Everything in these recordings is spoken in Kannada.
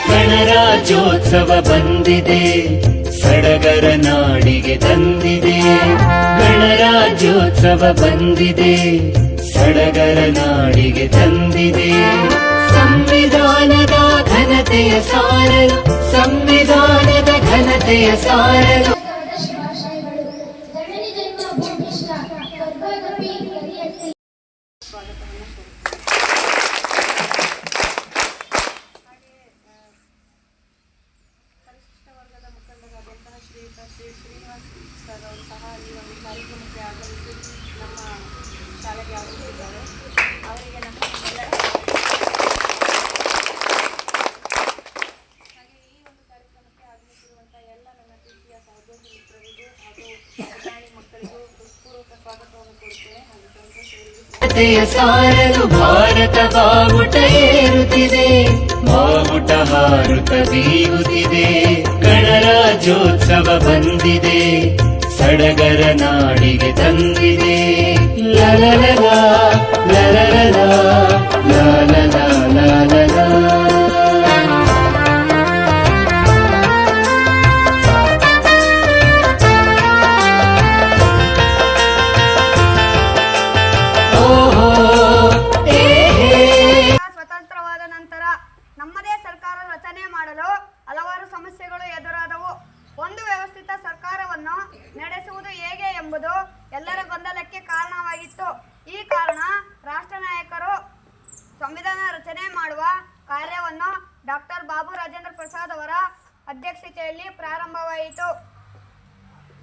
ಗಣರಾಜ್ಯೋತ್ಸವ ಬಂದಿದೆ, ಸಡಗರ ನಾಡಿಗೆ ತಂದಿದೆ. ಗಣರಾಜ್ಯೋತ್ಸವ ಬಂದಿದೆ, ಸಡಗರ ನಾಡಿಗೆ ತಂದಿದೆ. ಸಂವಿಧಾನದ ಘನತೆಯ ಸಾರಲು, ಸಂವಿಧಾನದ ಘನತೆಯ ಸಾರಲು. ಶ್ರೀನಿವಾಸ್ ಸರ್ ಅವರು ಸಹ ಈ ಒಂದು ಕಾರ್ಯಕ್ರಮಕ್ಕೆ ಆಗಮಿಸಿ ನಮ್ಮ ಶಾಲೆಗೆ ಆಗಮಿಸಿದ್ದಾರೆ. ಅವರಿಗೆ ನಮ್ಮ ಹಾಗೆ ಈ ಒಂದು ಕಾರ್ಯಕ್ರಮಕ್ಕೆ ಆಗಮಿಸಿರುವಂಥ ಎಲ್ಲ ನನ್ನ ಪ್ರೀತಿಯ ಸಹೋದ್ಯೋಗಿ ಮಿತ್ರರಿಗೂ ಹಾಗೂ ಪುಟಾಣಿ ಮಕ್ಕಳಿಗೂ ಹೃತ್ಪೂರ್ವಕ ಸ್ವಾಗತವನ್ನು ಕೊಡುತ್ತೇನೆ. ಹಾಗೂ ಸಾರಲು ಭಾರತ ಬಾವುಟ ಏರುತ್ತಿದೆ, ಬಾವುಟ ಹಾರುತ್ತ ಬೀಗುತ್ತಿದೆ. ಗಣರಾಜ್ಯೋತ್ಸವ ಬಂದಿದೆ, ಸಡಗರ ನಾಡಿಗೆ ತಂದಿದೆ. ಲಲಲಲ ಲಲಲಲ ಲಲಲ ಲಲಲ. ಸ್ವತಂತ್ರವಾದ ನಂತರ ನಮ್ಮದೇ ಸರ್ಕಾರ ರಚನೆ ಮಾಡಲು ಹಲವಾರು ಸಮಸ್ಯೆಗಳು ಎದುರಾದವು. ಒಂದು ವ್ಯವಸ್ಥಿತ ಸರ್ಕಾರವನ್ನು ನಡೆಸುವುದು ಹೇಗೆ ಎಂಬುದು ಎಲ್ಲರ ಗೊಂದಲಕ್ಕೆ ಕಾರಣವಾಗಿತ್ತು. ಈ ಕಾರಣ ರಾಷ್ಟ್ರ ನಾಯಕರು ಸಂವಿಧಾನ ರಚನೆ ಮಾಡುವ ಕಾರ್ಯವನ್ನು ಡಾಕ್ಟರ್ ಬಾಬು ರಾಜೇಂದ್ರ ಪ್ರಸಾದ್ ಅವರ ಅಧ್ಯಕ್ಷತೆಯಲ್ಲಿ ಪ್ರಾರಂಭವಾಯಿತು.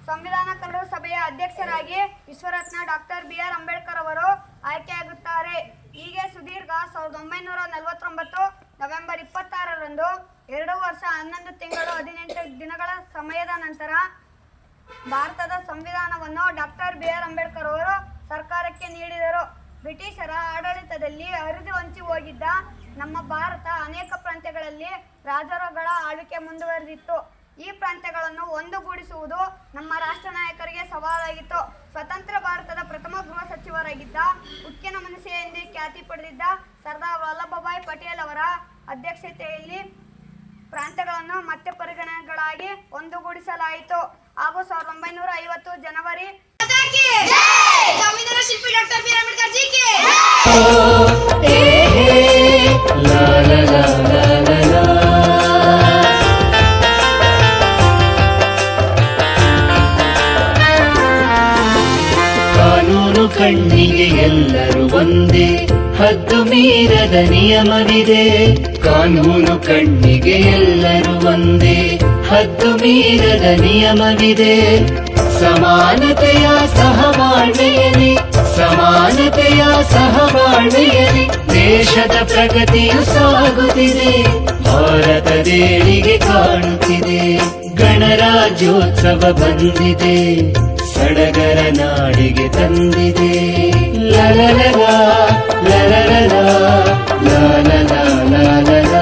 ಸಂವಿಧಾನ ಕರಡು ಸಭೆಯ ಅಧ್ಯಕ್ಷರಾಗಿ ವಿಶ್ವರತ್ನ ಡಾಕ್ಟರ್ BR ಅಂಬೇಡ್ಕರ್ ಅವರು ಆಯ್ಕೆಯಾಗುತ್ತಾರೆ. ಹೀಗೆ ಸುದೀರ್ಘ 1949 ನವೆಂಬರ್ 26ರಂದು 2 ವರ್ಷ 11 ತಿಂಗಳು 18 ದಿನಗಳ ಸಮಯದ ನಂತರ ಭಾರತದ ಸಂವಿಧಾನವನ್ನು ಡಾಕ್ಟರ್ BR ಅಂಬೇಡ್ಕರ್ ಅವರು ಸರ್ಕಾರಕ್ಕೆ ನೀಡಿದರು. ಬ್ರಿಟಿಷರ ಆಡಳಿತದಲ್ಲಿ ಹರಿದು ಹಂಚಿ ಹೋಗಿದ್ದ ನಮ್ಮ ಭಾರತ ಅನೇಕ ಪ್ರಾಂತ್ಯಗಳಲ್ಲಿ ರಾಜರುಗಳ ಆಳ್ವಿಕೆ ಮುಂದುವರೆದಿತ್ತು. ಈ ಪ್ರಾಂತ್ಯಗಳನ್ನು ಒಂದುಗೂಡಿಸುವುದು ನಮ್ಮ ರಾಷ್ಟ್ರ ನಾಯಕರಿಗೆ ಸವಾಲಾಗಿತ್ತು. ಸ್ವತಂತ್ರ ಭಾರತದ ಪ್ರಥಮ ಗೃಹ ಸಚಿವರಾಗಿದ್ದ ಉಕ್ಕಿನ ಮನುಷ್ಯ ಎಂದೇ ಖ್ಯಾತಿ ಪಡೆದಿದ್ದ ಸರ್ದಾರ್ ವಲ್ಲಭಭಾಯ್ ಪಟೇಲ್ ಅವರ ಅಧ್ಯಕ್ಷತೆಯಲ್ಲಿ ಪ್ರಾಂತ್ಯಗಳನ್ನು ಮತ್ತೆ ಪರಿಗಣನೆಗಳಾಗಿ ಒಂದುಗೂಡಿಸಲಾಯಿತು. ಹಾಗೂ 1950 ಜನವರಿ ಸಂವಿಧಾನ ಶಿಲ್ಪಿ doctor BR Ambedkar G K. ಕಾನೂನು ಕಣ್ಣಿಗೆ ಎಲ್ಲರೂ ಒಂದೇ, ಹದ್ದು ಮೀರದ ನಿಯಮವಿದೆ. ಕಾನೂನು ಕಣ್ಣಿಗೆ ಎಲ್ಲರೂ ಒಂದೇ, ಹದ್ದು ಮೀರದ ನಿಯಮವಿದೆ. ಸಮಾನತೆಯ ಸಹಬಾಳ್ವೆಯಲ್ಲಿ, ಸಮಾನತೆಯ ಸಹಬಾಳ್ವೆಯಲ್ಲಿ ದೇಶದ ಪ್ರಗತಿಯು ಸಾಗುತ್ತಿದೆ, ಭಾರತದೇಳಿಗೆ ಕಾಣುತ್ತಿದೆ. ಗಣರಾಜ್ಯೋತ್ಸವ ಬಂದಿದೆ, ಸಡಗರ ನಾಡಿಗೆ ತಂದಿದೆ. ಲಲಲಲ ಲಲಲಲ ಲಲಲ ಲಲಲ.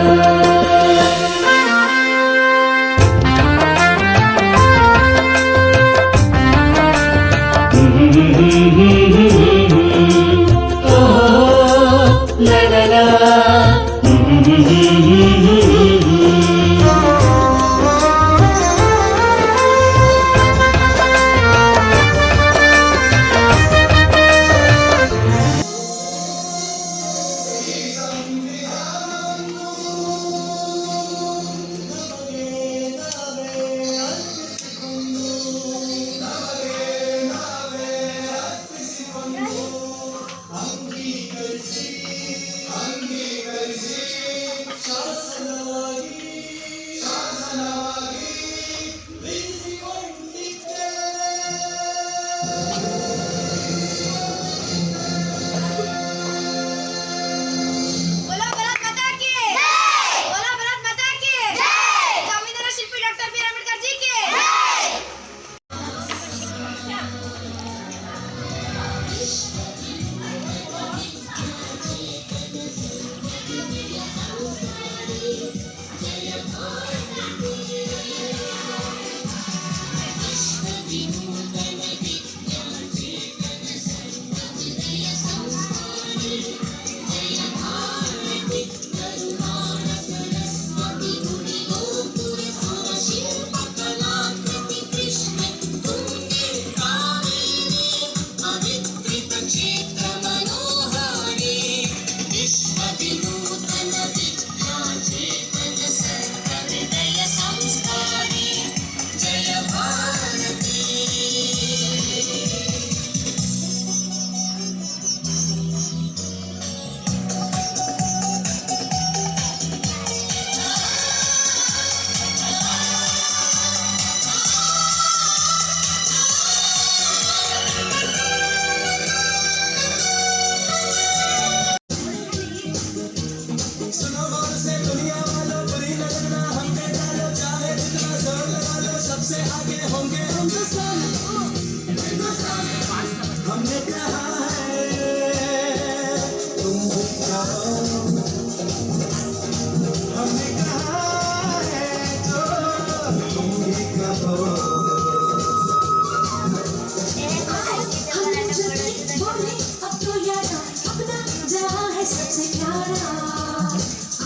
बोले अब तो यारा अपना जहां है सबसे प्यारा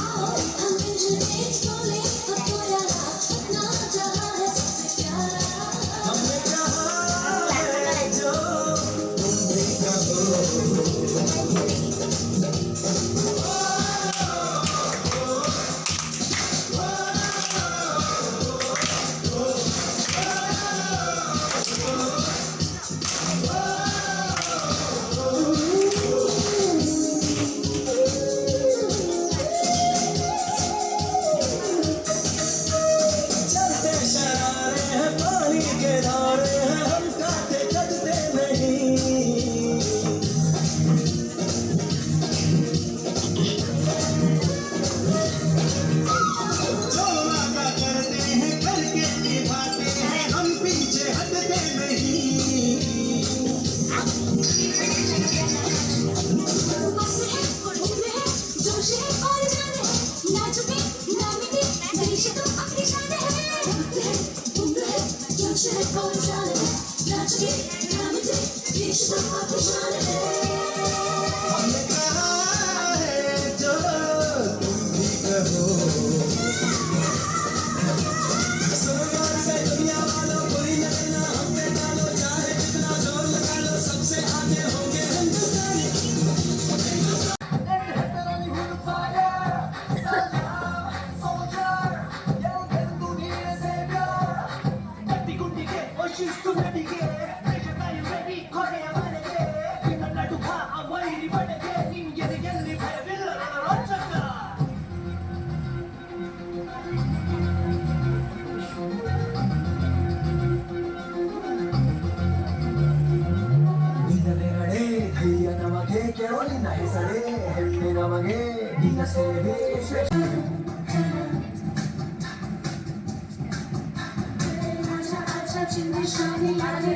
आओ हम मिलके बोले अब तो यारा अपना जहां है सबसे प्यारा हमने कहा है जो तुम भी कहो चलते शरारे हैं पानी के धारे हैं हम काटे कटते नहीं जो वादा करते हैं करके निभाते हैं हम पीछे हटते नहीं जोश है और जान है ना झुके ना मिटे देश तो अपनी शान है जोश है और जान है ना झुके ना मिटे देश तो अपनी शान है हमने कहा है जो तुम भी कहो सुनो यार से दुनिया वालों कोई न लेना हम पे डालो चाहे जितना जोर लगा लो सबसे आगे होंगे हिंदुस्तानी ನಮಗೆ ಕೇಳೋಲಿನ ಹೆಸರೇ ಹೆಮ್ಮೆ ನಮಗೆ ನಿನ್ನ ಸೇವೆ ಶ್ರೇಷ್ಠ आशा आशा चिन्ह शाने आले